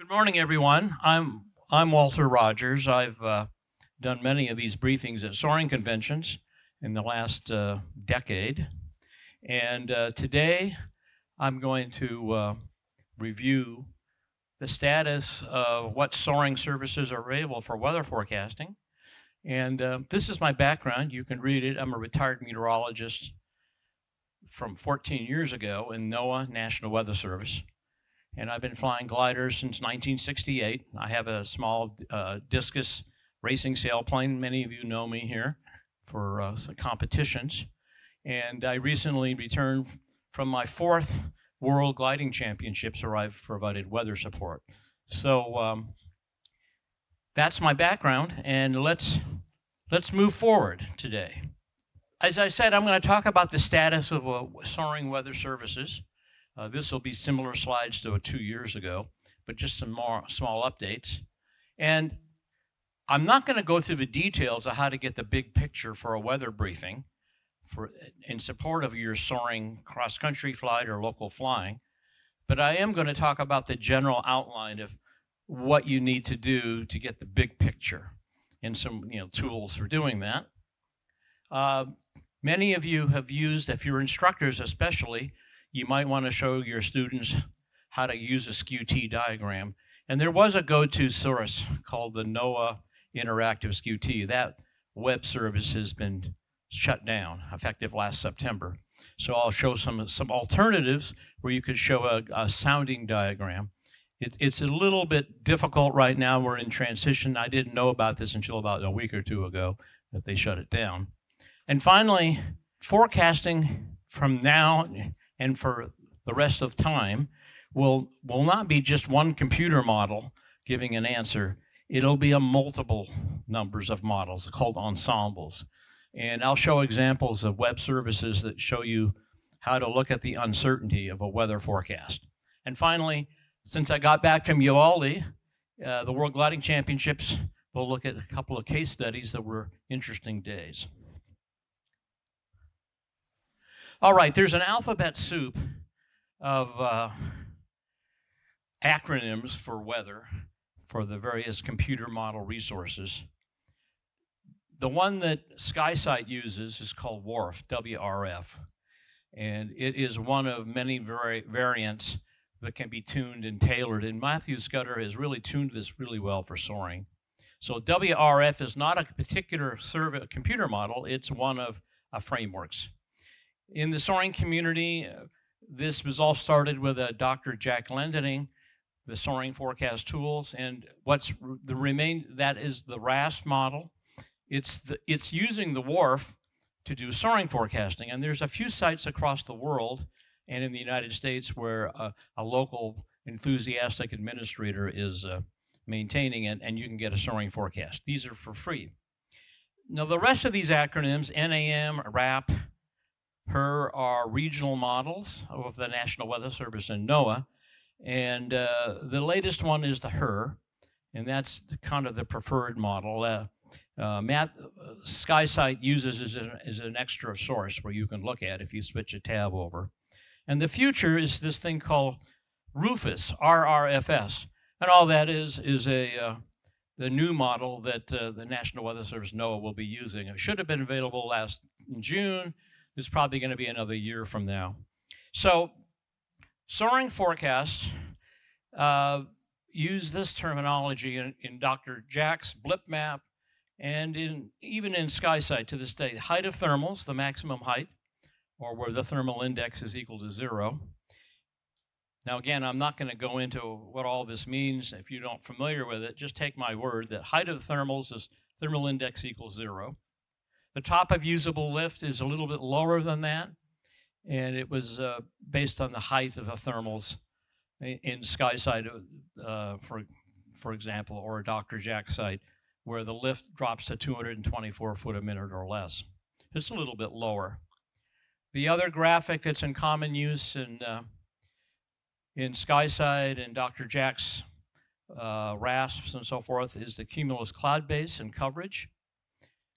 Good morning, everyone. I'm Walter Rogers. I've done many of these briefings at soaring conventions in the last decade, and today I'm going to review the status of what soaring services are available for weather forecasting. And this is my background. You can read it. I'm a retired meteorologist from 14 years ago in NOAA, National Weather Service. And I've been flying gliders since 1968. I have a small discus racing sailplane. Many of you know me here for some competitions. And I recently returned from my fourth World Gliding Championships where I've provided weather support. So that's my background, and let's move forward today. As I said, I'm going to talk about the status of soaring weather services. This will be similar slides to 2 years ago, but just some more small updates. And I'm not going to go through the details of how to get the big picture for a weather briefing in support of your soaring cross-country flight or local flying, but I am going to talk about the general outline of what you need to do to get the big picture and some tools for doing that. Many of you have used, if you're instructors especially, you might want to show your students how to use a Skew-T diagram. And there was a go-to source called the NOAA Interactive Skew-T. That web service has been shut down, effective last September. So I'll show some alternatives where you could show a sounding diagram. It's a little bit difficult right now. We're in transition. I didn't know about this until about a week or two ago that they shut it down. And finally, forecasting from now and for the rest of time will not be just one computer model giving an answer. It'll be a multiple numbers of models called ensembles. And I'll show examples of web services that show you how to look at the uncertainty of a weather forecast. And finally, since I got back from Uvalde, the World Gliding Championships, we'll look at a couple of case studies that were interesting days. All right, there's an alphabet soup of acronyms for weather for the various computer model resources. The one that SkySight uses is called WRF, W-R-F, and it is one of many variants that can be tuned and tailored, and Matthew Scudder has really tuned this really well for soaring. So WRF is not a particular computer model, it's one of frameworks. In the soaring community, this was all started with Dr. Jack Lendening, the soaring forecast tools, and that is the RAS model. It's using the WRF to do soaring forecasting, and there's a few sites across the world and in the United States where a local enthusiastic administrator is maintaining it, and you can get a soaring forecast. These are for free. Now, the rest of these acronyms, NAM, RAP, HER, are regional models of the National Weather Service and NOAA, and the latest one is the HER, and that's kind of the preferred model. SkySight uses as an extra source where you can look at if you switch a tab over. And the future is this thing called RUFUS, RRFS, and all that is the new model that the National Weather Service, NOAA, will be using. It should have been available last June. It's probably going to be another year from now. So soaring forecasts use this terminology in Dr. Jack's blip map and even in SkySight to this day. Height of thermals, the maximum height, or where the thermal index is equal to 0. Now again, I'm not going to go into what all this means. If you're not familiar with it, just take my word that height of thermals is thermal index equals 0. The top of usable lift is a little bit lower than that, and it was based on the height of the thermals in SkySight, for example, or a Dr. Jack site, where the lift drops to 224 foot a minute or less. It's a little bit lower. The other graphic that's in common use in SkySight and Dr. Jack's RASPs and so forth is the cumulus cloud base and coverage.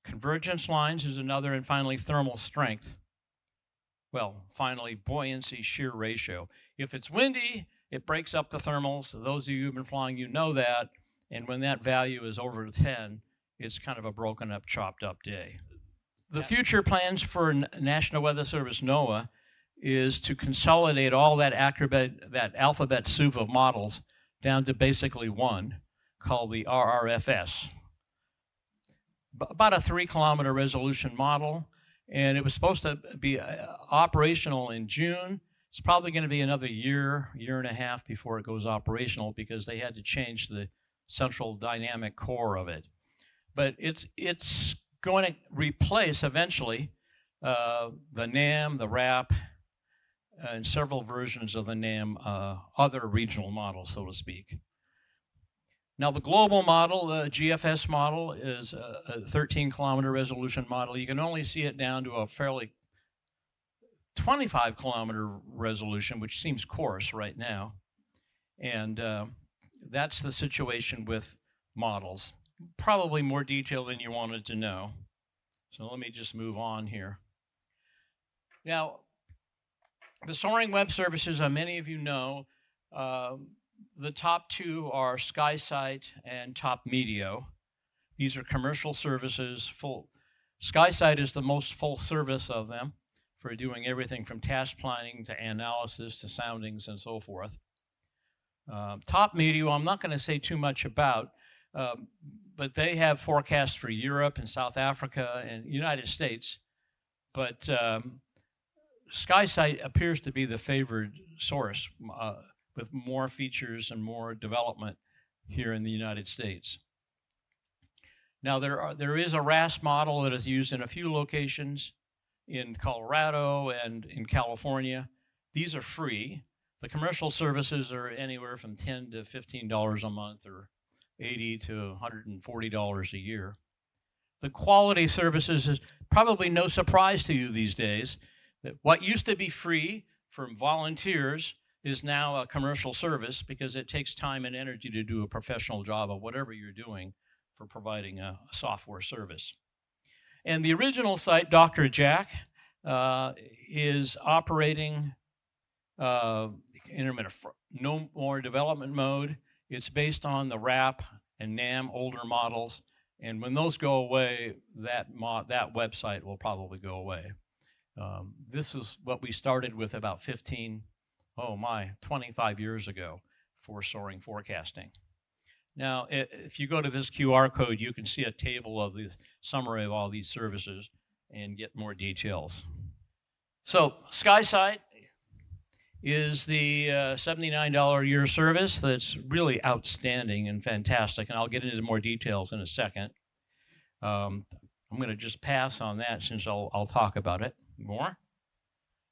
Convergence lines is another, and finally thermal strength. Well, finally buoyancy shear ratio. If it's windy, it breaks up the thermals. Those of you who've been flying, you know that. And when that value is over 10, it's kind of a broken up, chopped up day. The future plans for National Weather Service, NOAA, is to consolidate all that alphabet soup of models down to basically one, called the RRFS. About a 3-kilometer resolution model, and it was supposed to be operational in June. It's probably going to be another year and a half before it goes operational because they had to change the central dynamic core of it. But it's going to replace eventually the NAM, the RAP, and several versions of the NAM, other regional models, so to speak. Now, the global model, the GFS model, is a 13-kilometer resolution model. You can only see it down to a fairly 25-kilometer resolution, which seems coarse right now. And that's the situation with models. Probably more detail than you wanted to know. So let me just move on here. Now, the Soaring Web Services, many of you know, the top two are SkySight and Top Meteo. These are commercial services. SkySight is the most full service of them for doing everything from task planning to analysis to soundings and so forth. Top Meteo, I'm not going to say too much about, but they have forecasts for Europe and South Africa and United States. But SkySight appears to be the favored source with more features and more development here in the United States. Now, there is a RAS model that is used in a few locations in Colorado and in California. These are free. The commercial services are anywhere from $10 to $15 a month or $80 to $140 a year. The quality services is probably no surprise to you these days. That what used to be free from volunteers is now a commercial service because it takes time and energy to do a professional job of whatever you're doing for providing a software service. And the original site, Dr. Jack, is operating intermittent, no more development mode. It's based on the RAP and NAM older models. And when those go away, that website will probably go away. This is what we started with about 25 years ago for Soaring forecasting. Now, if you go to this QR code, you can see a table of this summary of all these services and get more details. So, SkySight is the $79 a year service that's really outstanding and fantastic, and I'll get into more details in a second. I'm going to just pass on that since I'll talk about it more.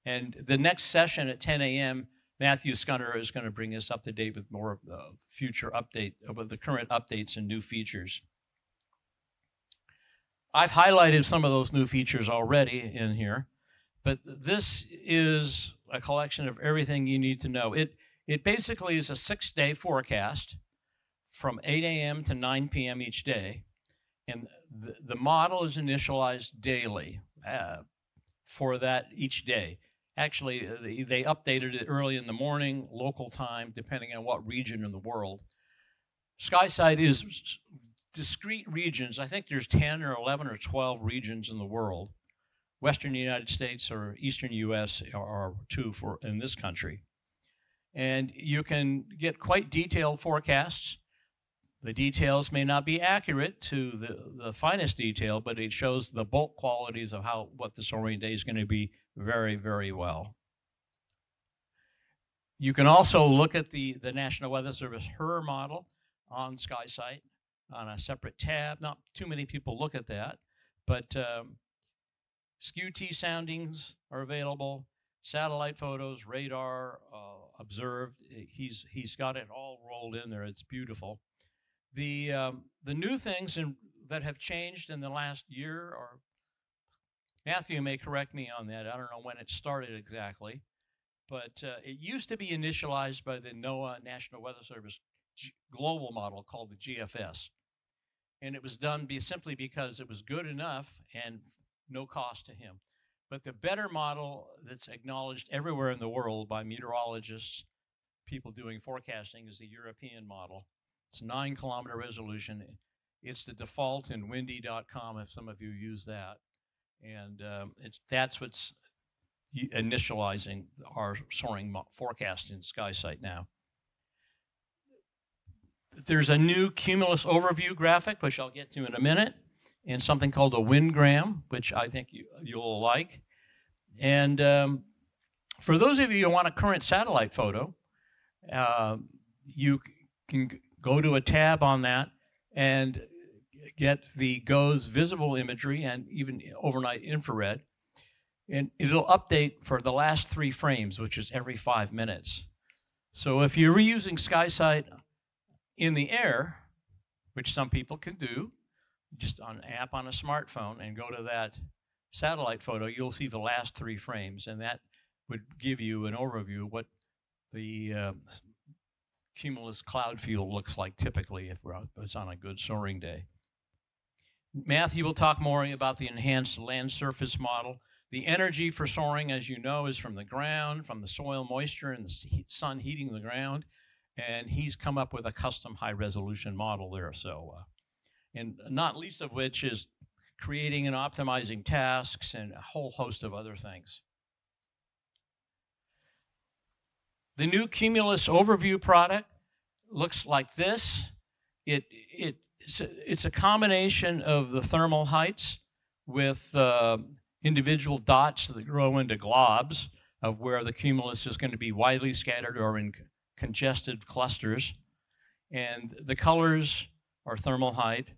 And the next session at 10 a.m., Matthew Scunner is going to bring us up to date with more of the future update, with the current updates and new features. I've highlighted some of those new features already in here, but this is a collection of everything you need to know. It basically is a 6-day forecast from 8 a.m. to 9 p.m. each day, and the model is initialized daily for that each day. Actually, they updated it early in the morning, local time, depending on what region in the world. SkySight is discrete regions. I think there's 10 or 11 or 12 regions in the world. Western United States or Eastern U.S. are two in this country. And you can get quite detailed forecasts. The details may not be accurate to the finest detail, but it shows the bulk qualities of what the soaring day is going to be very, very well. You can also look at the National Weather Service HER model on SkySight on a separate tab. Not too many people look at that, but Skew-T soundings are available, satellite photos, radar, observed. He's got it all rolled in there. It's beautiful. The new things that have changed in the last year, or Matthew may correct me on that. I don't know when it started exactly, but it used to be initialized by the NOAA National Weather Service global model called the GFS. And it was done simply because it was good enough and no cost to him. But the better model that's acknowledged everywhere in the world by meteorologists, people doing forecasting is the European model. It's 9-kilometer resolution. It's the default in windy.com if some of you use that. And that's what's initializing our soaring forecast in SkySight now. There's a new cumulus overview graphic, which I'll get to in a minute, and something called a windgram, which I think you'll like. And for those of you who want a current satellite photo, you can go to a tab on that and get the GOES visible imagery and even overnight infrared. And it'll update for the last 3 frames, which is every 5 minutes. So if you're reusing SkySight in the air, which some people can do, just on an app on a smartphone and go to that satellite photo, you'll see the last 3 frames, and that would give you an overview of what the cumulus cloud field looks like typically if it's on a good soaring day. Matthew will talk more about the enhanced land surface model. The energy for soaring, as you know, is from the ground, from the soil moisture and the sun heating the ground, and he's come up with a custom high-resolution model there. So, and not least of which is creating and optimizing tasks and a whole host of other things. The new Cumulus Overview product looks like this. It's a combination of the thermal heights with individual dots that grow into globs of where the cumulus is going to be widely scattered or in congested clusters. And the colors are thermal height.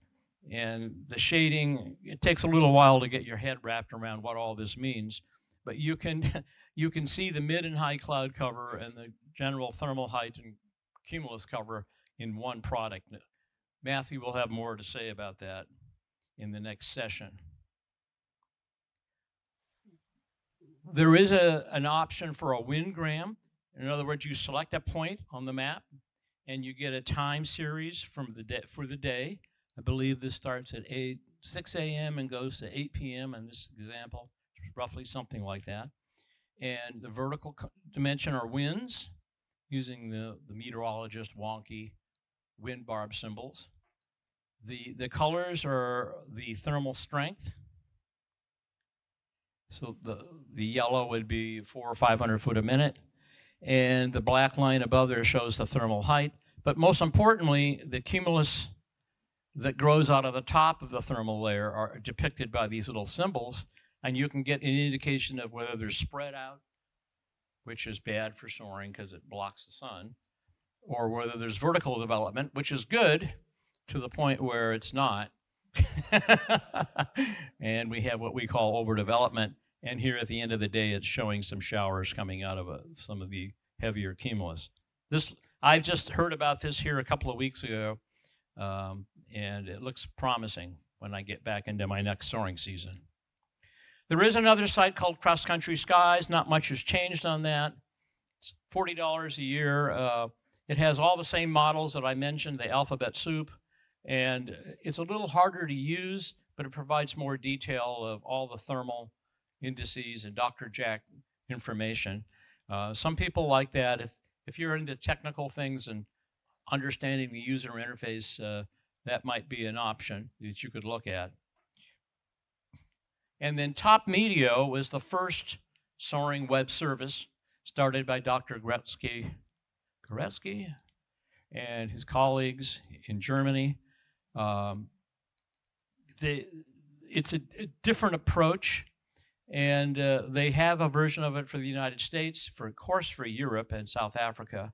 And the shading, it takes a little while to get your head wrapped around what all this means. But you can see the mid and high cloud cover and the general thermal height and cumulus cover in one product. Matthew will have more to say about that in the next session. There is an option for a windgram. In other words, you select a point on the map and you get a time series for the day. I believe this starts at 6 a.m. and goes to 8 p.m. in this example, roughly something like that. And the vertical dimension are winds, using the meteorologist wonky wind barb symbols. The colors are the thermal strength. So the yellow would be 400 or 500 foot a minute, and the black line above there shows the thermal height. But most importantly, the cumulus that grows out of the top of the thermal layer are depicted by these little symbols, and you can get an indication of whether they're spread out, which is bad for soaring because it blocks the sun, or whether there's vertical development, which is good to the point where it's not. And we have what we call overdevelopment. And here at the end of the day, it's showing some showers coming out of some of the heavier cumulus. I've just heard about this here a couple of weeks ago, and it looks promising when I get back into my next soaring season. There is another site called Cross Country Skies. Not much has changed on that. It's $40 a year. It has all the same models that I mentioned, the alphabet soup, and it's a little harder to use, but it provides more detail of all the thermal indices and Dr. Jack information. Some people like that. If you're into technical things and understanding the user interface, that might be an option that you could look at. And then Top Medio was the first soaring web service started by Dr. Goretzky and his colleagues in Germany. It's a different approach, and they have a version of it for the United States, of course for Europe and South Africa.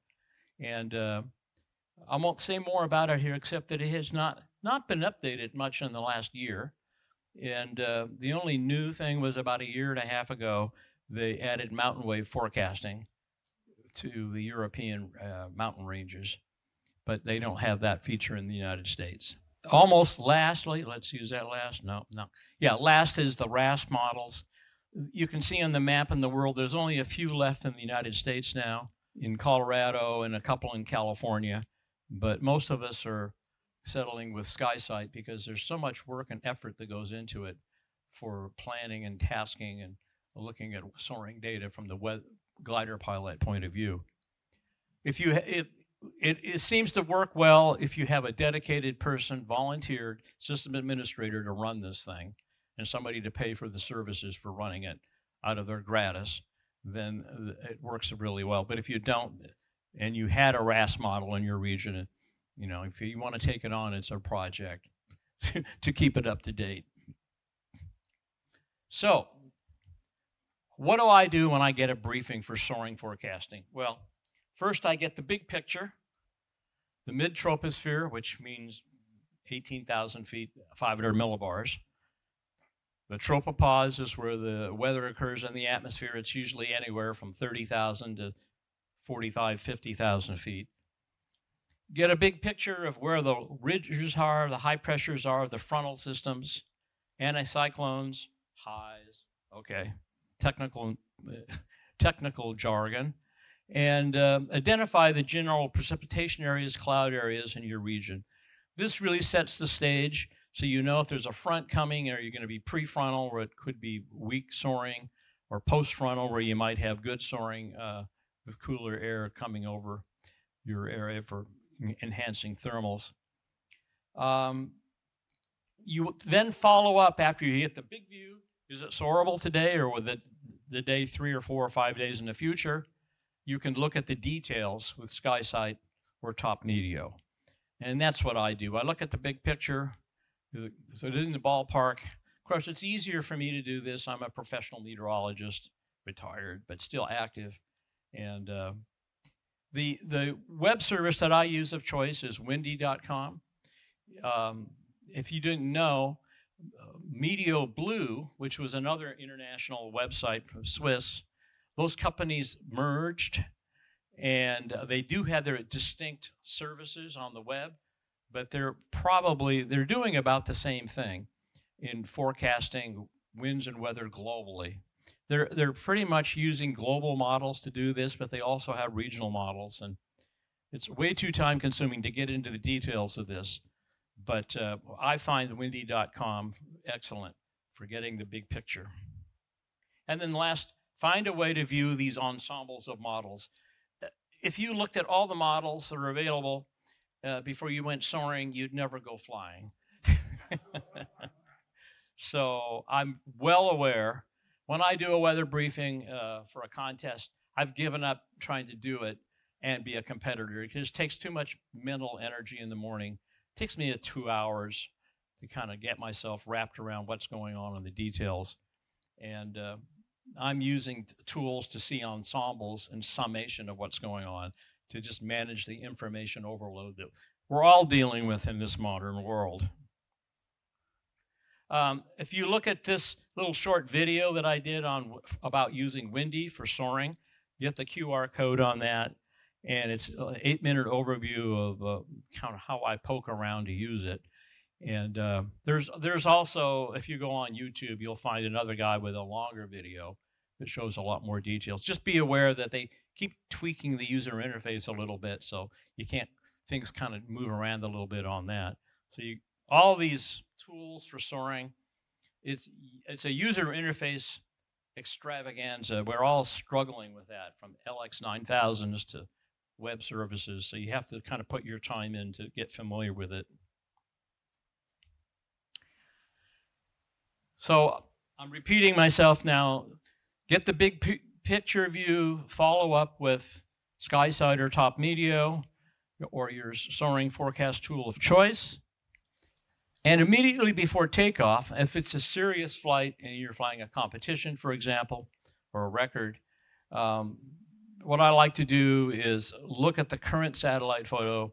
And I won't say more about it here except that it has not been updated much in the last year. And the only new thing was about a year and a half ago, they added mountain wave forecasting to the European mountain ranges, but they don't have that feature in the United States. Almost lastly, let's use that last, no. Yeah, last is the RAS models. You can see on the map in the world, there's only a few left in the United States now, in Colorado and a couple in California, but most of us are settling with SkySight because there's so much work and effort that goes into it for planning and tasking and looking at soaring data from the glider pilot point of view. If you it seems to work well if you have a dedicated person, volunteered system administrator to run this thing, and somebody to pay for the services for running it out of their gratis, then it works really well. But if you don't, and you had a RAS model in your region, if you want to take it on, it's a project to keep it up to date. So, what do I do when I get a briefing for soaring forecasting? Well, first I get the big picture, the mid-troposphere, which means 18,000 feet, 500 millibars. The tropopause is where the weather occurs in the atmosphere. It's usually anywhere from 30,000 to 45, 50,000 feet. Get a big picture of where the ridges are, the high pressures are, the frontal systems, anticyclones, highs, okay, technical jargon, and identify the general precipitation areas, cloud areas in your region. This really sets the stage so you know if there's a front coming, or you're going to be prefrontal where it could be weak soaring, or postfrontal where you might have good soaring with cooler air coming over your area for enhancing thermals. You then follow up after you get the big view. Is it soarable today, or with the day 3 or 4 or 5 days in the future? You can look at the details with SkySight or Top Meteo. And that's what I do. I look at the big picture, so it's in the ballpark. Of course, it's easier for me to do this. I'm a professional meteorologist, retired, but still active. And the web service that I use of choice is windy.com. If you didn't know, Meteo Blue, which was another international website from Swiss, those companies merged, and they do have their distinct services on the web, but they're doing about the same thing in forecasting winds and weather globally. They're pretty much using global models to do this, but they also have regional models, and it's way too time consuming to get into the details of this. But I find windy.com excellent for getting the big picture. And then last, find a way to view these ensembles of models. If you looked at all the models that are available before you went soaring, you'd never go flying. So I'm well aware. When I do a weather briefing for a contest, I've given up trying to do it and be a competitor. It just takes too much mental energy in the morning. It takes me 2 hours to kind of get myself wrapped around what's going on in the details. And I'm using tools to see ensembles and summation of what's going on to just manage the information overload that we're all dealing with in this modern world. If you look at this little short video that I did about using Windy for soaring, you get the QR code on that, and it's an 8-minute overview of kind of how I poke around to use it. And there's also, if you go on YouTube, you'll find another guy with a longer video that shows a lot more details. Just be aware that they keep tweaking the user interface a little bit, so things kind of move around a little bit on that. So all these tools for soaring, it's a user interface extravaganza. We're all struggling with that, from LX9000s to web services, so you have to kind of put your time in to get familiar with it. So I'm repeating myself now. Get the big picture view, follow up with SkySight or Top Meteo, or your soaring forecast tool of choice. And immediately before takeoff, if it's a serious flight and you're flying a competition, for example, or a record, what I like to do is look at the current satellite photo.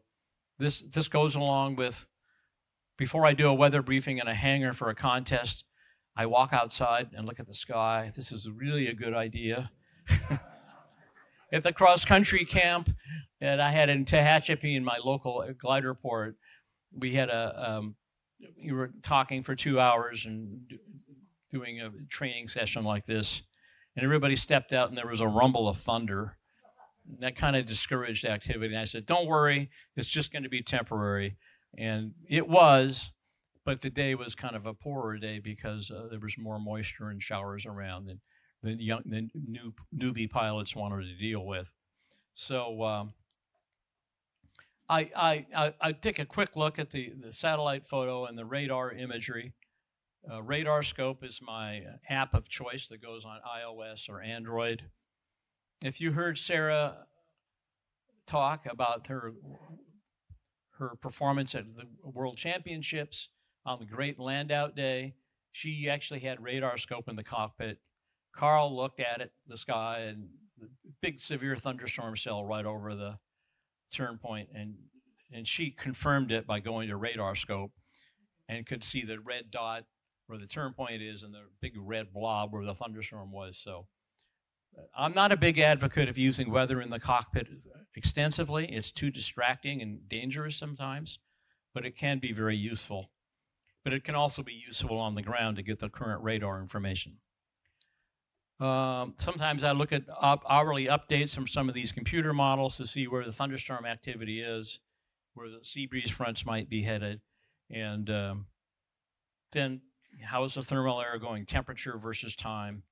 This goes along with, before I do a weather briefing in a hangar for a contest, I walk outside and look at the sky. This is really a good idea. At the cross-country camp that I had in Tehachapi, in my local glider port, we had we were talking for 2 hours and doing a training session like this, and everybody stepped out and there was a rumble of thunder. And that kind of discouraged activity. And I said, don't worry, it's just going to be temporary. And it was, but the day was kind of a poorer day because there was more moisture and showers around than the newbie pilots wanted to deal with. So I take a quick look at the satellite photo and the radar imagery. Radar Scope is my app of choice that goes on iOS or Android. If you heard Sarah talk about her performance at the World Championships on the Great Land-Out Day, she actually had Radar Scope in the cockpit. Carl looked at it, the sky, and the big severe thunderstorm cell right over the turn point, and she confirmed it by going to Radar Scope and could see the red dot where the turn point is and the big red blob where the thunderstorm was. So I'm not a big advocate of using weather in the cockpit extensively. It's too distracting and dangerous sometimes, but it can be very useful. But it can also be useful on the ground to get the current radar information. Sometimes I look at hourly updates from some of these computer models to see where the thunderstorm activity is, where the sea breeze fronts might be headed, and then how is the thermal air going, temperature versus time?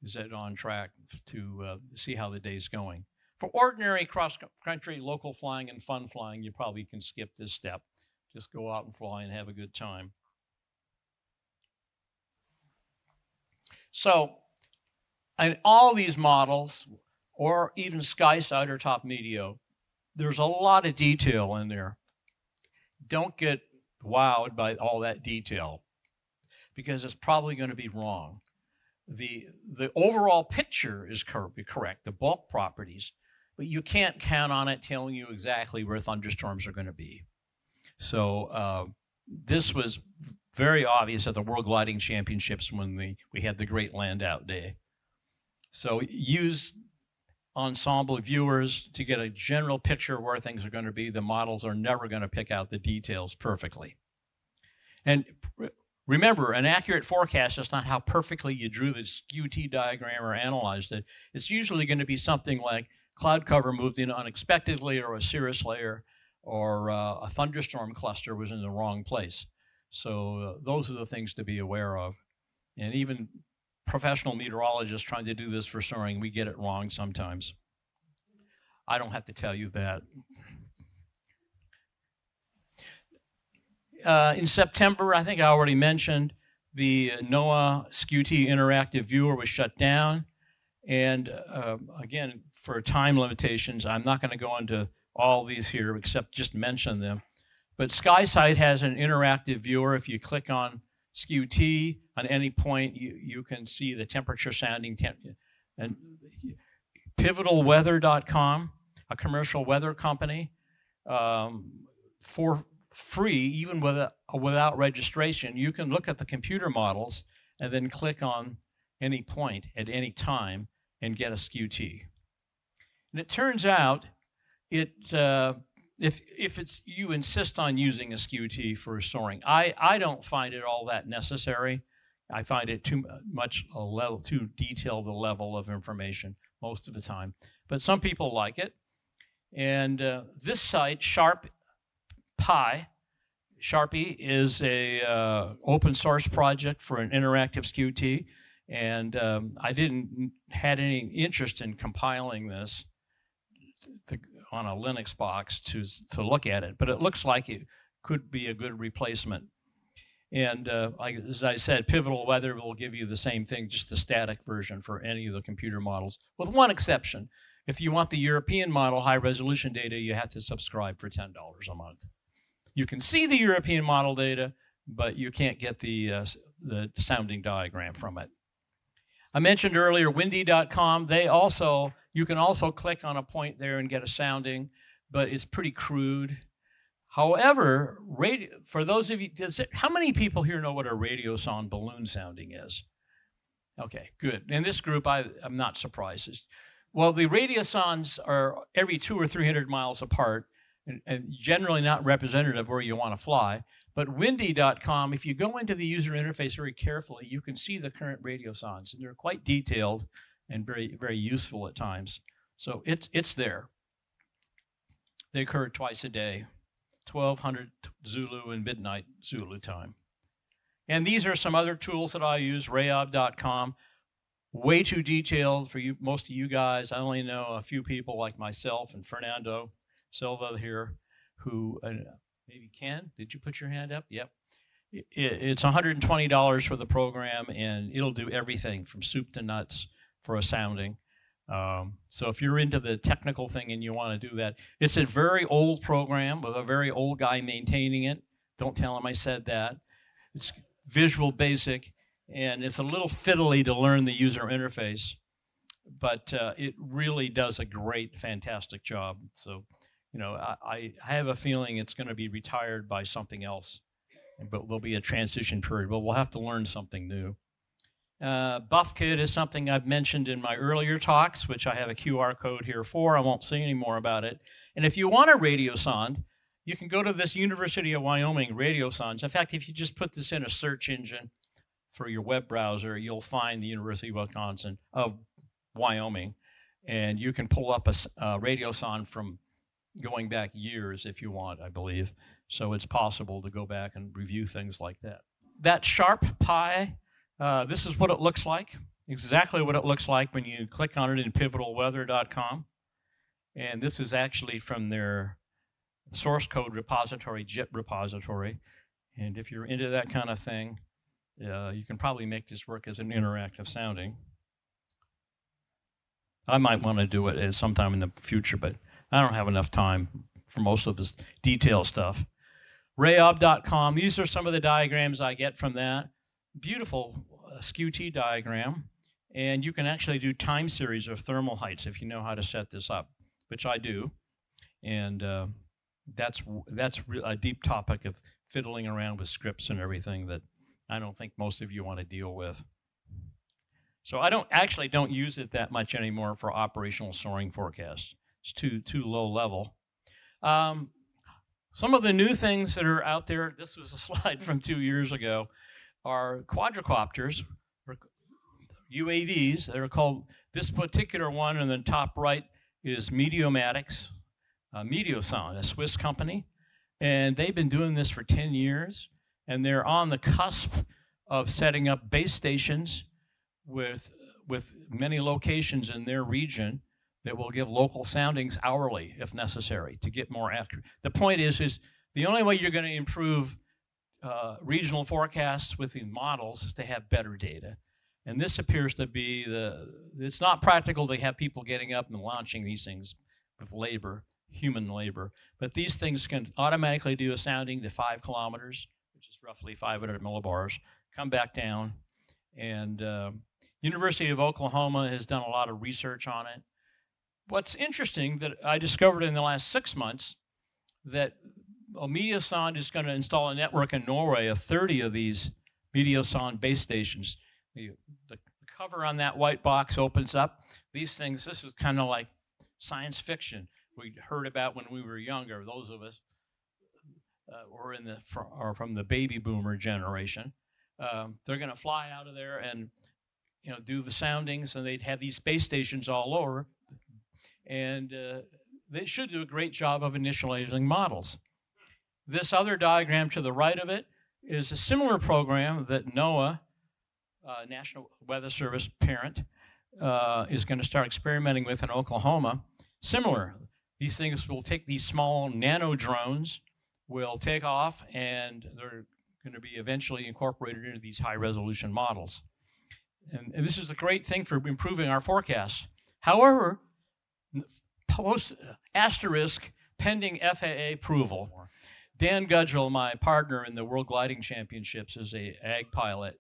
Is it on track to see how the day's going? For ordinary cross-country, local flying, and fun flying, you probably can skip this step. Just go out and fly and have a good time. So, in all these models, or even SkySight or Top Meteo, there's a lot of detail in there. Don't get wowed by all that detail, because it's probably going to be wrong. The overall picture is correct, the bulk properties, but you can't count on it telling you exactly where thunderstorms are going to be. So this was very obvious at the World Gliding Championships when we had the Great Land-Out Day. So use ensemble viewers to get a general picture of where things are going to be. The models are never going to pick out the details perfectly. And remember, an accurate forecast is not how perfectly you drew the Skew-T diagram or analyzed it. It's usually going to be something like cloud cover moved in unexpectedly, or a cirrus layer, or a thunderstorm cluster was in the wrong place. So those are the things to be aware of. And even professional meteorologists trying to do this for soaring, we get it wrong sometimes. I don't have to tell you that. In September, I think I already mentioned, the NOAA Skew-T interactive viewer was shut down. And again, for time limitations, I'm not going to go into all these here except just mention them. But SkySight has an interactive viewer. If you click on Skew-T on any point, you can see the temperature sounding. And pivotalweather.com, a commercial weather company, for free, even without registration, you can look at the computer models and then click on any point at any time and get a Skew-T. And it turns out, if it's you insist on using a Skew-T for soaring, I don't find it all that necessary. I find it too detailed a level of information most of the time. But some people like it. And this site, Sharpie, is a open source project for an interactive Skew-T. And I had any interest in compiling this on a Linux box to look at it, but it looks like it could be a good replacement. And as I said, Pivotal Weather will give you the same thing, just the static version for any of the computer models, with one exception. If you want the European model high resolution data, you have to subscribe for $10 a month. You can see the European model data, but you can't get the sounding diagram from it. I mentioned earlier windy.com. You can also click on a point there and get a sounding, but it's pretty crude. However, for those of you, how many people here know what a radiosonde balloon sounding is? Okay, good. In this group, I'm not surprised. Well, the radiosondes are every 200 or 300 miles apart, and generally not representative of where you want to fly. But windy.com, if you go into the user interface very carefully, you can see the current radiosondes, and they're quite detailed and very, very useful at times. So it's there. They occur twice a day, 1200 Zulu and midnight Zulu time. And these are some other tools that I use, rayob.com. Way too detailed for you, most of you guys. I only know a few people like myself and Fernando Silva here who, maybe Ken, did you put your hand up? Yep. It's $120 for the program, and it'll do everything from soup to nuts for a sounding. So if you're into the technical thing and you want to do that, it's a very old program with a very old guy maintaining it. Don't tell him I said that. It's Visual Basic, and it's a little fiddly to learn the user interface, but it really does a great, fantastic job. So, I have a feeling it's going to be retired by something else, but there'll be a transition period, but we'll have to learn something new. BuffKit is something I've mentioned in my earlier talks, which I have a QR code here for. I won't say any more about it. And if you want a radiosonde, you can go to this University of Wyoming radiosondes. In fact, if you just put this in a search engine for your web browser, you'll find the University of Wyoming, and you can pull up a radiosonde from going back years if you want, I believe. So it's possible to go back and review things like that. That Sharp Pi, this is what it looks like, exactly what it looks like when you click on it in pivotalweather.com. And this is actually from their source code repository, JIT repository. And if you're into that kind of thing, you can probably make this work as an interactive sounding. I might want to do it at sometime in the future, but I don't have enough time for most of this detailed stuff. Rayob.com, these are some of the diagrams I get from that. Beautiful Skew-T diagram, and you can actually do time series of thermal heights if you know how to set this up, which I do. And that's a deep topic of fiddling around with scripts and everything that I don't think most of you want to deal with. So I don't use it that much anymore for operational soaring forecasts. It's too low level. Some of the new things that are out there, this was a slide from 2 years ago, are quadricopters, or UAVs. They're called, this particular one in the top right is Mediomatics, Mediosonde, a Swiss company. And they've been doing this for 10 years. And they're on the cusp of setting up base stations with many locations in their region that will give local soundings hourly, if necessary, to get more accurate. The point is the only way you're going to improve regional forecasts with these models is to have better data. And this appears to be it's not practical to have people getting up and launching these things with labor, human labor, but these things can automatically do a sounding to 5 kilometers, which is roughly 500 millibars, come back down. And University of Oklahoma has done a lot of research on it. What's interesting that I discovered in the last 6 months, that Mediosonde is going to install a network in Norway of 30 of these Mediosonde base stations. The cover on that white box opens up. These things, this is kind of like science fiction we heard about when we were younger. Those of us are from the baby boomer generation. They're going to fly out of there and do the soundings, and they'd have these base stations all over, and they should do a great job of initializing models. This other diagram to the right of it is a similar program that NOAA, National Weather Service parent, is going to start experimenting with in Oklahoma. Similar, these things will take these small nano drones, will take off, and they're going to be eventually incorporated into these high-resolution models. And this is a great thing for improving our forecasts. However, asterisk, pending FAA approval. Dan Gudgel, my partner in the World Gliding Championships, is a ag pilot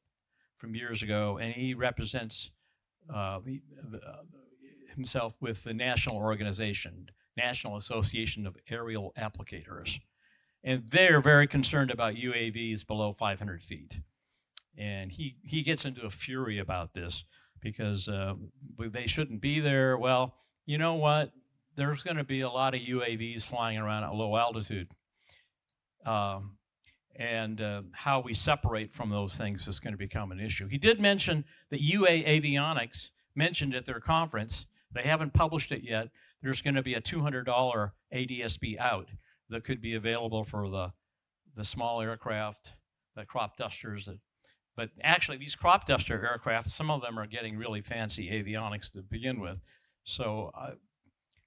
from years ago, and he represents himself with the national organization, National Association of Aerial Applicators. And they're very concerned about UAVs below 500 feet. And he gets into a fury about this because they shouldn't be there. Well, you know what? There's going to be a lot of UAVs flying around at low altitude. And how we separate from those things is going to become an issue. He did mention that UA Avionics mentioned at their conference, they haven't published it yet, there's going to be a $200 ADS-B out that could be available for the small aircraft, the crop dusters. But actually, these crop duster aircraft, some of them are getting really fancy avionics to begin with. So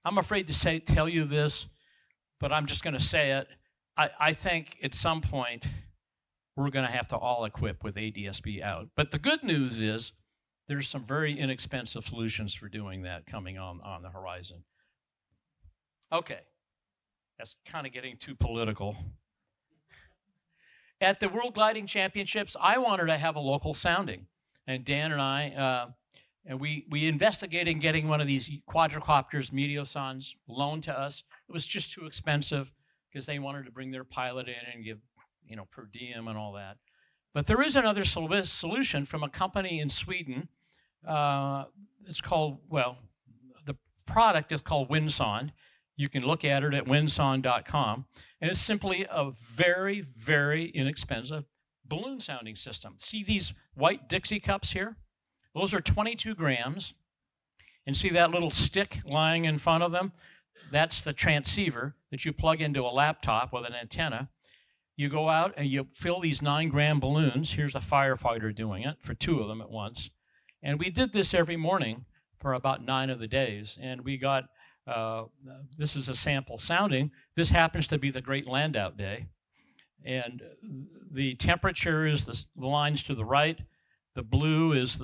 I'm afraid to tell you this, but I'm just going to say it. I think at some point we're going to have to all equip with ADS-B out. But the good news is there's some very inexpensive solutions for doing that coming on the horizon. Okay, that's kind of getting too political. At the World Gliding Championships, I wanted to have a local sounding. And Dan and I, and we investigated getting one of these quadricopters, Meteosons, loaned to us. It was just too expensive because they wanted to bring their pilot in and give, per diem and all that. But there is another solution from a company in Sweden. It's called, the product is called Windson. You can look at it at windson.com. And it's simply a very, very inexpensive balloon sounding system. See these white Dixie cups here? Those are 22 grams. And see that little stick lying in front of them? That's the transceiver that you plug into a laptop with an antenna. You go out and you fill these 9-gram balloons. Here's a firefighter doing it for 2 of them at once. And we did this every morning for about 9 of the days. And we got, this is a sample sounding. This happens to be the Great Land-Out Day. And the temperature is the lines to the right. The blue is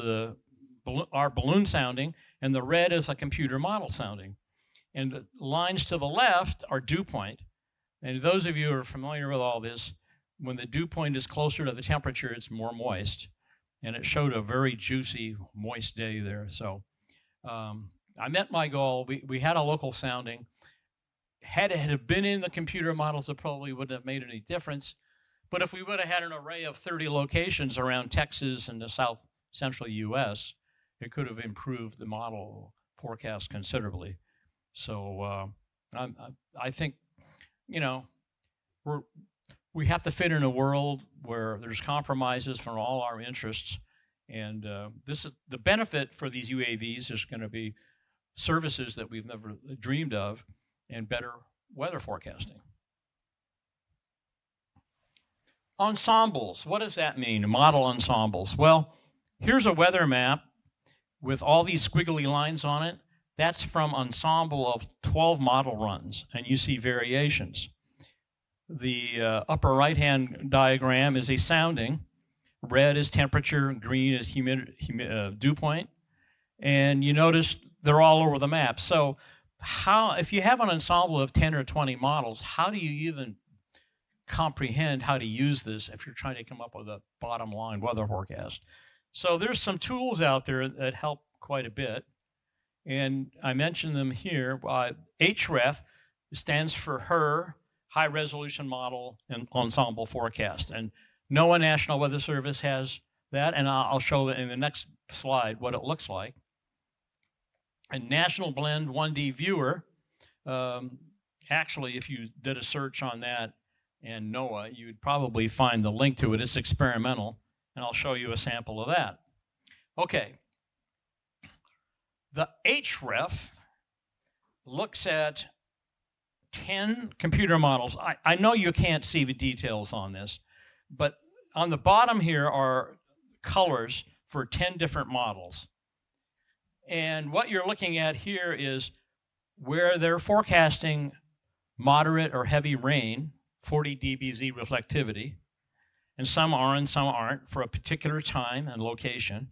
our balloon sounding. And the red is a computer model sounding. And the lines to the left are dew point. And those of you who are familiar with all this, when the dew point is closer to the temperature, it's more moist. And it showed a very juicy, moist day there. So I met my goal. We had a local sounding. Had it have been in the computer models, it probably wouldn't have made any difference. But if we would have had an array of 30 locations around Texas and the south central U.S., it could have improved the model forecast considerably. So I think, we have to fit in a world where there's compromises from all our interests. And the benefit for these UAVs is going to be services that we've never dreamed of and better weather forecasting. Ensembles, what does that mean? Model ensembles. Well, here's a weather map with all these squiggly lines on it. That's from ensemble of 12 model runs, and you see variations. The upper right-hand diagram is a sounding. Red is temperature, green is dew point. And you notice they're all over the map. So if you have an ensemble of 10 or 20 models, how do you even comprehend how to use this if you're trying to come up with a bottom line weather forecast? So there's some tools out there that help quite a bit. And I mentioned them here. HREF stands for HER, High Resolution Model and Ensemble Forecast. And NOAA National Weather Service has that, and I'll show that in the next slide what it looks like. And National Blend 1D Viewer, actually, if you did a search on that and NOAA, you'd probably find the link to it. It's experimental, and I'll show you a sample of that. Okay. The HREF looks at 10 computer models. I know you can't see the details on this, but on the bottom here are colors for 10 different models. And what you're looking at here is where they're forecasting moderate or heavy rain, 40 dBz reflectivity, and some are and some aren't for a particular time and location.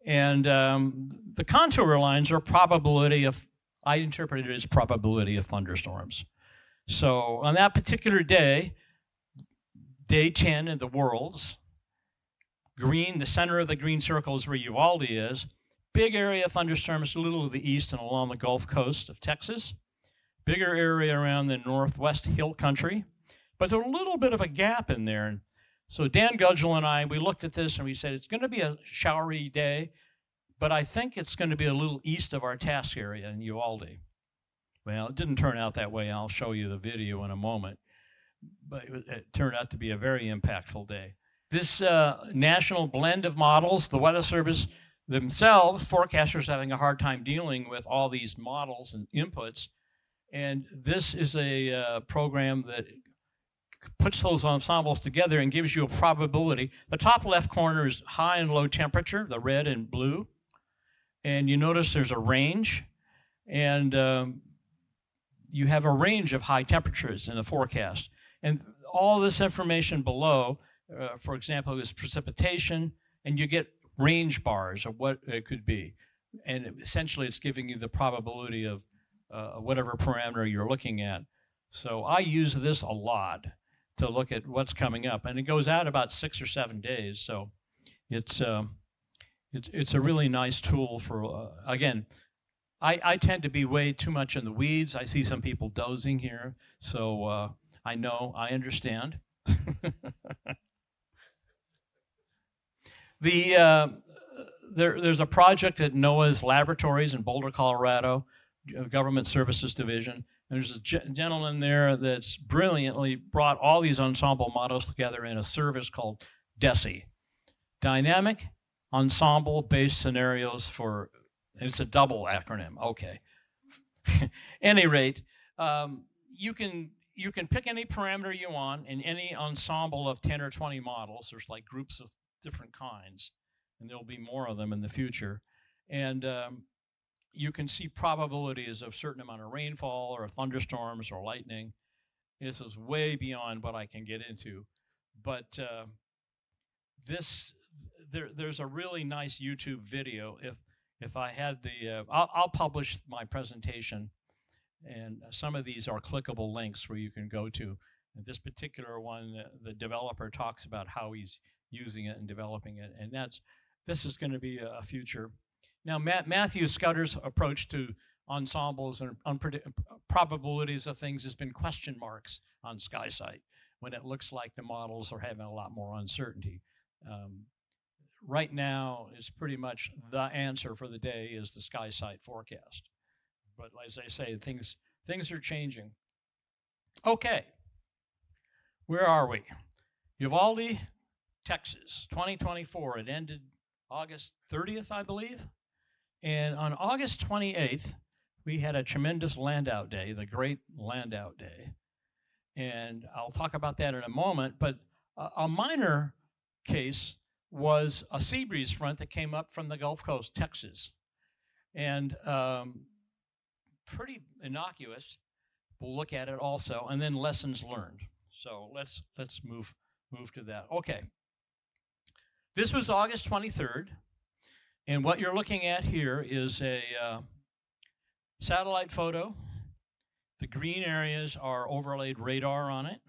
And the contour lines are probability of, I interpret it as probability of thunderstorms. So on that particular day, day 10 in the worlds, green, the center of the green circle is where Uvalde is. Big area of thunderstorms a little to the east and along the Gulf Coast of Texas. Bigger area around the northwest hill country. But there's a little bit of a gap in there. So Dan Gudgel and I, we looked at this and we said, it's going to be a showery day, but I think it's going to be a little east of our task area in Uvalde. Well, it didn't turn out that way. I'll show you the video in a moment. But it turned out to be a very impactful day. This national blend of models, the Weather Service themselves, forecasters having a hard time dealing with all these models and inputs. And this is a program that puts those ensembles together and gives you a probability. The top left corner is high and low temperature, the red and blue. And you notice there's a range. And you have a range of high temperatures in the forecast. And all this information below, for example, is precipitation, and you get range bars of what it could be. And essentially, it's giving you the probability of whatever parameter you're looking at. So I use this a lot to look at what's coming up. And it goes out about 6 or 7 days. So it's a really nice tool for, again, I tend to be way too much in the weeds. I see some people dozing here. So I know, I understand. There's a project at NOAA's laboratories in Boulder, Colorado, Government Services Division. And there's a gentleman there that's brilliantly brought all these ensemble models together in a service called DESI, Dynamic Ensemble-Based Scenarios for, it's a double acronym, okay. Any rate, you can pick any parameter you want in any ensemble of 10 or 20 models. There's like groups of different kinds, and there'll be more of them in the future. And you can see probabilities of a certain amount of rainfall or thunderstorms or lightning. This is way beyond what I can get into. But there's a really nice YouTube video. If I had the, I'll publish my presentation, and some of these are clickable links where you can go to. And this particular one, the developer talks about how he's using it and developing it, and this is going to be a future. Now, Matthew Scudder's approach to ensembles and probabilities of things has been question marks on SkySight when it looks like the models are having a lot more uncertainty. Right now is pretty much the answer for the day is the SkySight forecast. But as I say, things are changing. Okay, where are we? Uvalde, Texas, 2024. It ended August 30th, I believe. And on August 28th, we had a tremendous land-out day, the Great Land-Out Day. And I'll talk about that in a moment, but a minor case was a sea breeze front that came up from the Gulf Coast, Texas. And pretty innocuous. We'll look at it also, and then lessons learned. So let's move to that. Okay. This was August 23rd. And what you're looking at here is a satellite photo. The green areas are overlaid radar on it.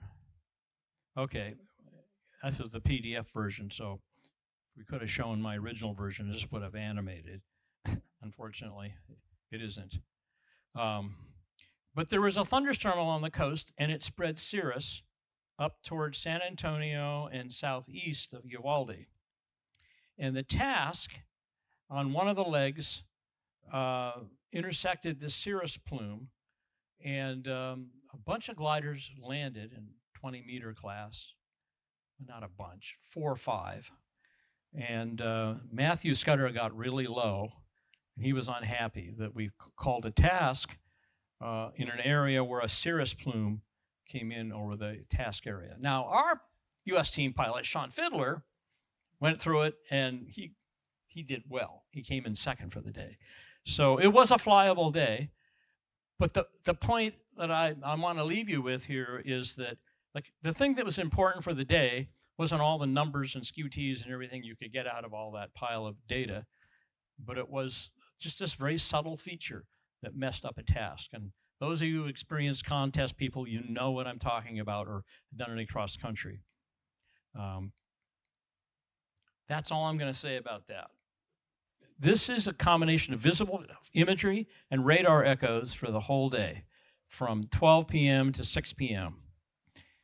Okay, this is the PDF version, so we could have shown my original version. This would have animated. Unfortunately, it isn't. But there was a thunderstorm along the coast, and it spread cirrus up towards San Antonio and southeast of Uvalde. And the task on one of the legs intersected the cirrus plume, and a bunch of gliders landed in 20-meter class. Not a bunch, 4 or 5. And Matthew Scudder got really low. He was unhappy that we called a task in an area where a cirrus plume came in over the task area. Now, our U.S. team pilot, Sean Fiddler, went through it, and he did well. He came in second for the day. So it was a flyable day. But the point that I want to leave you with here is that the thing that was important for the day wasn't all the numbers and Skew-Ts and everything you could get out of all that pile of data, but it was just this very subtle feature that messed up a task. And those of you who experienced contest people, you know what I'm talking about or done it across the country. That's all I'm going to say about that. This is a combination of visible imagery and radar echoes for the whole day, from 12 p.m. to 6 p.m.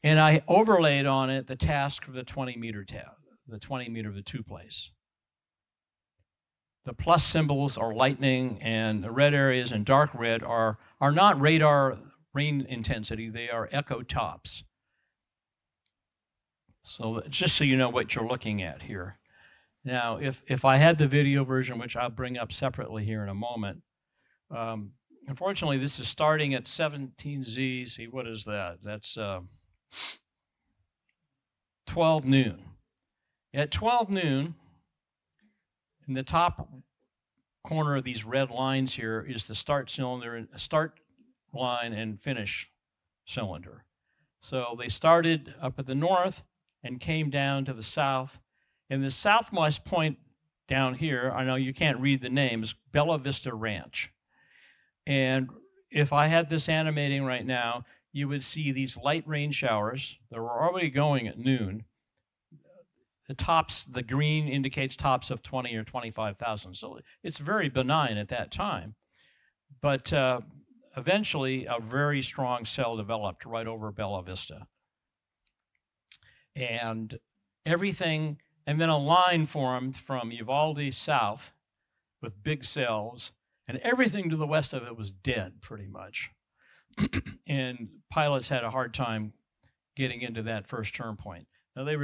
And I overlaid on it the task of the 20-meter the 20-meter of the two-place. The plus symbols are lightning, and the red areas and dark red are not radar rain intensity, they are echo tops. So just so you know what you're looking at here. Now, if I had the video version, which I'll bring up separately here in a moment, unfortunately, this is starting at 17Z. See, what is that? That's 12 noon. At 12 noon, in the top corner of these red lines here is the start cylinder and start line and finish cylinder. So they started up at the north and came down to the south. And the southwest point down here, I know you can't read the names, Bella Vista Ranch. And if I had this animating right now, you would see these light rain showers that were already going at noon. The tops, the green indicates tops of 20 or 25,000. So it's very benign at that time. But eventually, a very strong cell developed right over Bella Vista. And everything, and then a line formed from Uvalde south with big cells, and everything to the west of it was dead pretty much. And pilots had a hard time getting into that first turn point. Now there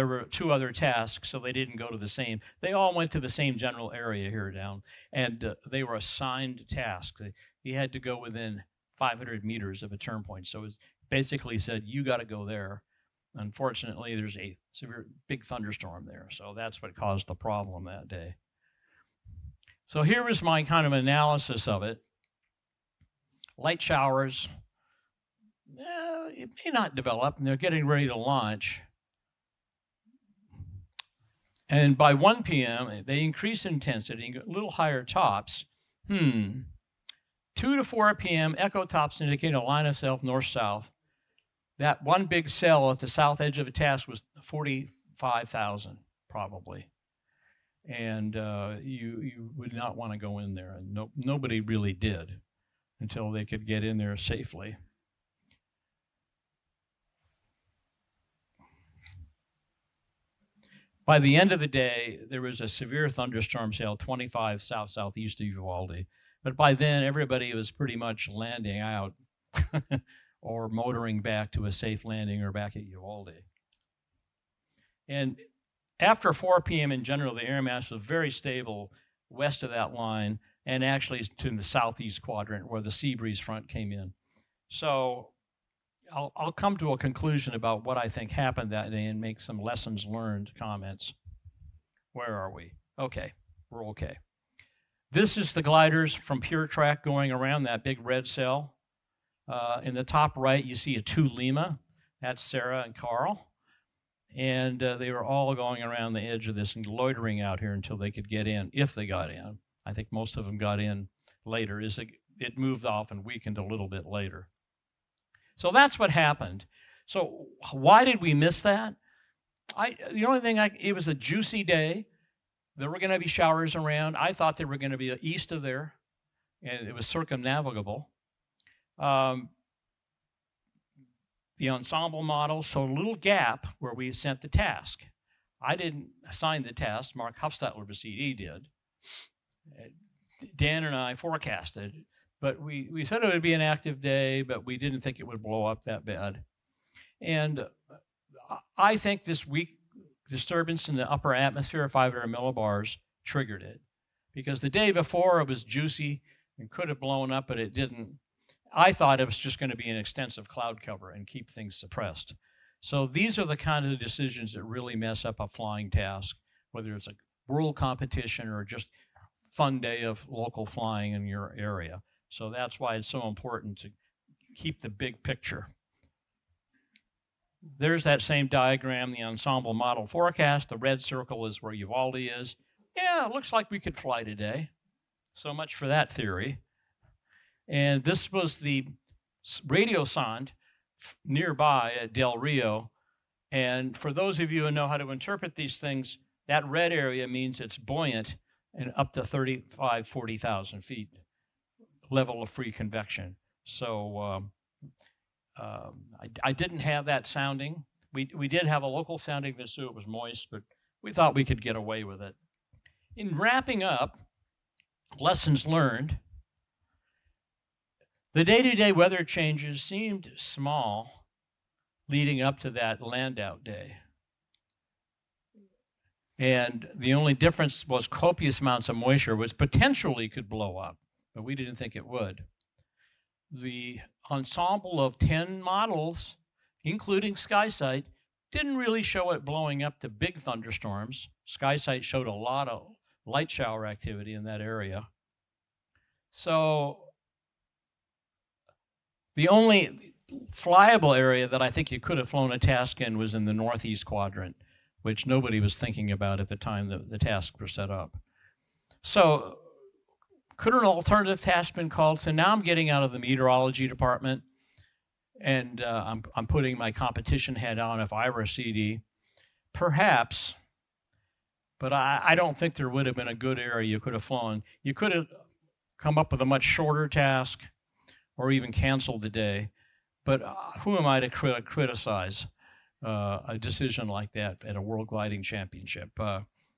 were two other tasks, so they didn't go to the same. They all went to the same general area here down, and they were assigned tasks. He had to go within 500 meters of a turn point. So it basically said, you got to go there. Unfortunately, there's a severe big thunderstorm there, so that's what caused the problem that day. So here was my kind of analysis of it. Light showers, it may not develop, and they're getting ready to launch. And by 1 p.m., they increase intensity and get a little higher tops. 2 to 4 p.m., echo tops indicate a line of sight north-south. That one big cell at the south edge of the task was 45,000, probably. And you would not want to go in there. And nobody really did until they could get in there safely. By the end of the day, there was a severe thunderstorm sail 25 south-southeast of Uvalde. But by then, everybody was pretty much landing out or motoring back to a safe landing or back at Uvalde. And after 4 p.m. in general, the air mass was very stable west of that line and actually to the southeast quadrant where the sea breeze front came in. So I'll come to a conclusion about what I think happened that day and make some lessons learned comments. Where are we? Okay, we're okay. This is the gliders from Pure Track going around that big red cell. In the top right, you see a 2 Lima. That's Sarah and Carl. And they were all going around the edge of this and loitering out here until they could get in, if they got in. I think most of them got in later. It moved off and weakened a little bit later. So that's what happened. So why did we miss that? The only thing, it was a juicy day. There were going to be showers around. I thought they were going to be east of there, and it was circumnavigable. The ensemble model showed a little gap where we sent the task. I didn't assign the task. Mark Hufstadler of the CD did. Dan and I forecasted. But we said it would be an active day, but we didn't think it would blow up that bad. And I think this weak disturbance in the upper atmosphere, 500 millibars, triggered it. Because the day before it was juicy and could have blown up, but it didn't. I thought it was just going to be an extensive cloud cover and keep things suppressed. So these are the kind of decisions that really mess up a flying task, whether it's a world competition or just fun day of local flying in your area. So that's why it's so important to keep the big picture. There's that same diagram, the ensemble model forecast. The red circle is where Uvalde is. Yeah, it looks like we could fly today. So much for that theory. And this was the radio sonde nearby at Del Rio. And for those of you who know how to interpret these things, that red area means it's buoyant and up to 35, 40,000 feet level of free convection. So I didn't have that sounding. We did have a local sounding that knew it was moist, but we thought we could get away with it. In wrapping up, lessons learned, the day-to-day weather changes seemed small leading up to that land-out day. And the only difference was copious amounts of moisture, which potentially could blow up, but we didn't think it would. The ensemble of 10 models, including SkySight, didn't really show it blowing up to big thunderstorms. SkySight showed a lot of light shower activity in that area. So The only flyable area that I think you could have flown a task in was in the northeast quadrant, which nobody was thinking about at the time the tasks were set up. So could an alternative task been called? So now I'm getting out of the meteorology department, and I'm putting my competition hat on if I were a CD. Perhaps, but I don't think there would have been a good area you could have flown. You could have come up with a much shorter task or even canceled the day. But who am I to criticize a decision like that at a World Gliding Championship?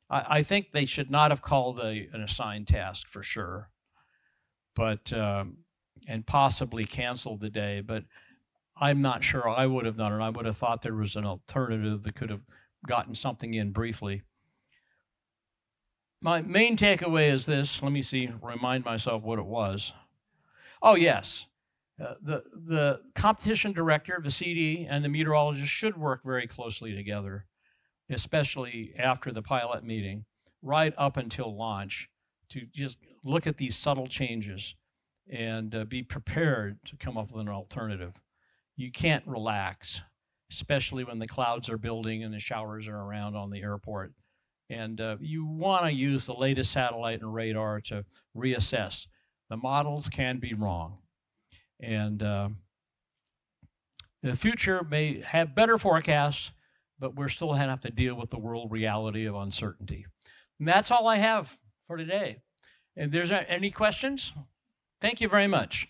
I think they should not have called an assigned task for sure, but and possibly canceled the day. But I'm not sure I would have done it. I would have thought there was an alternative that could have gotten something in briefly. My main takeaway is this. Let me see, remind myself what it was. Oh, yes. The competition director, the CD, and the meteorologist should work very closely together, especially after the pilot meeting, right up until launch, to just look at these subtle changes and be prepared to come up with an alternative. You can't relax, especially when the clouds are building and the showers are around on the airport. And you want to use the latest satellite and radar to reassess. The models can be wrong. And the future may have better forecasts, but we're still going to have to deal with the world reality of uncertainty. And that's all I have for today. If there's any questions, thank you very much.